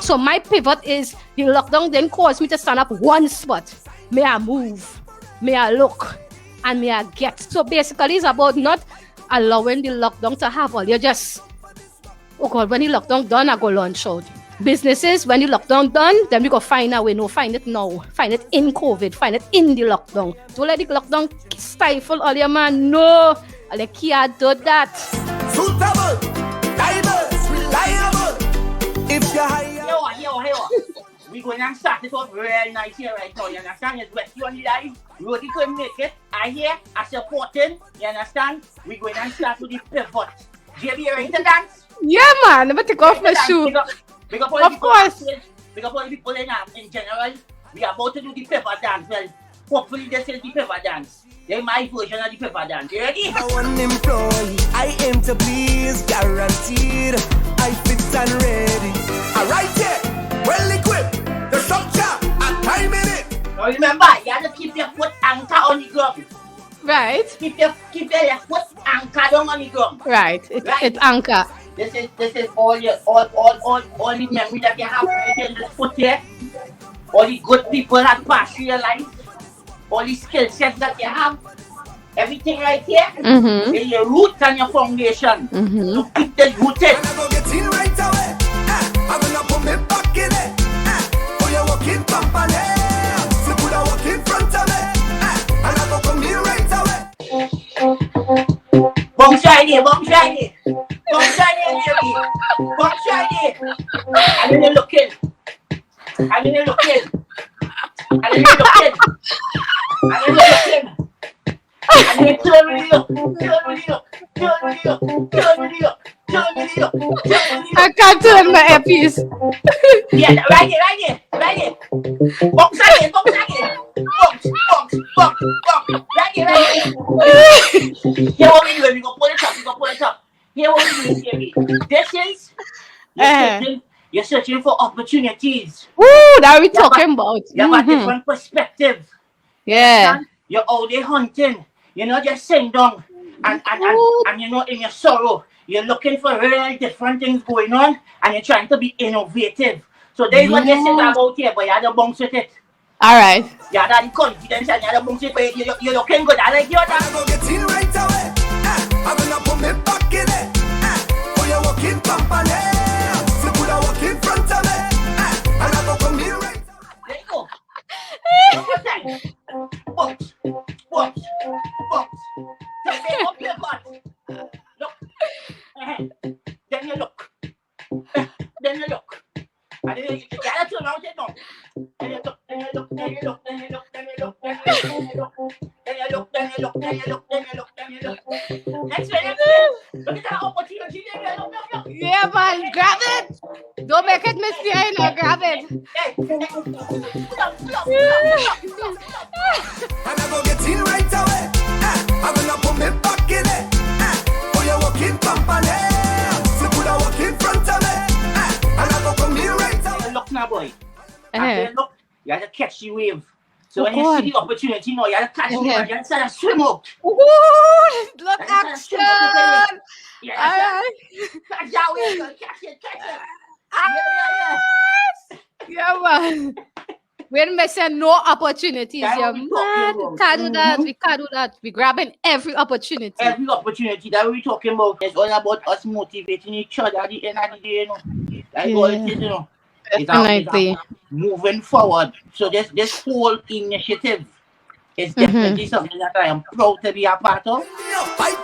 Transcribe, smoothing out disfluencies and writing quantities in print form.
So my pivot is the lockdown didn't cause me to stand up one spot. May I move? May I look? And may I get? So basically, it's about not allowing the lockdown to have all. You just, oh God, when the lockdown done, I go launch out. Businesses, when the lockdown done, then we go find a way. No, find it now. Find it in COVID. Find it in the lockdown. Don't let the lockdown stifle all your man. No, I can't do that. Suitable, diverse, reliable. If you're high, we going to start it off real nice here right now. You understand? It's wet you on the live. Rudy couldn't make it. I hear, I supporting. You understand? We going to start with the pivot. JB, you ready to dance? Yeah, man. Let me take off my shoe. Big up all Of course. Big up all the people in general. We are about to do the pivot dance. Well, hopefully this is the pivot dance. They're my version of the pivot dance. You ready? one employee, I aim to please, guaranteed. I fit and ready. Alright, yeah, well equipped. The structure, and time in it. Now remember, you have to keep your foot anchored on the ground. Right. Keep your left foot anchored on the ground. Right. It's anchor. This is all the memory that you have in this foot here. All the good people that pass through your life. All the skill sets that you have. Everything right here. Mm-hmm. Is your roots and your foundation. Mm-hmm. So keep them rooted. And I go get in right away. I'm gonna put me back in it. For your walking company. So put a walk in front of me. And I go come in right away. Bong shiny, bong shiny. Bong shiny, baby. Bong shiny. And then you're looking. And then you're looking. And then you're looking. And then you're looking. And then turn with you. Turn with you. Turn with you. Turn with you. Turn with you. Turn with you. I can't turn my earpiece. Yeah, right here. Bong shiny, bong shiny. Bong. Right here. Here what we do, we go pull it up. Here what we do, baby. This is you're searching for opportunities. Woo, that we talking about. You have a different perspective. Yeah. You're out there hunting. You're not just sitting down and you're not in your sorrow. You're looking for really different things going on and you're trying to be innovative. So there's what this is about here, but you have to bounce with it. Alright. You have the confidence and you have to bounce with it, but you're looking good. I like you. And I go get in right away. I'm gonna put me back in it. For your walking company. So put a walk in front of me. And I go come in right away. There you go. Box. Take up your butt. Look. Then you look. And then you gotta turn around it now. Then you look. Next way. Look at that opportunity there. Look. Yeah, man. Grab it. Don't make it miss the eye now. Grab it. And I go get in right away. I'm gonna put me back in it. For your walking company. So put a walk in front of me. And I go come in right away. Look now, boy. And look, you have to catch the wave. So when you see the opportunity, you have to catch the wave and you have to swim out. Ooh, look action. Yeah, catch that wave, catch it. Yeah, man. We're missing no opportunities. Yeah, man. We can't do that. We're grabbing every opportunity. Every opportunity that we're talking about is all about us motivating each other at the end of the day, That's all it is, Definitely. It's moving forward. So this whole initiative is definitely something that I am proud to be a part of. Fight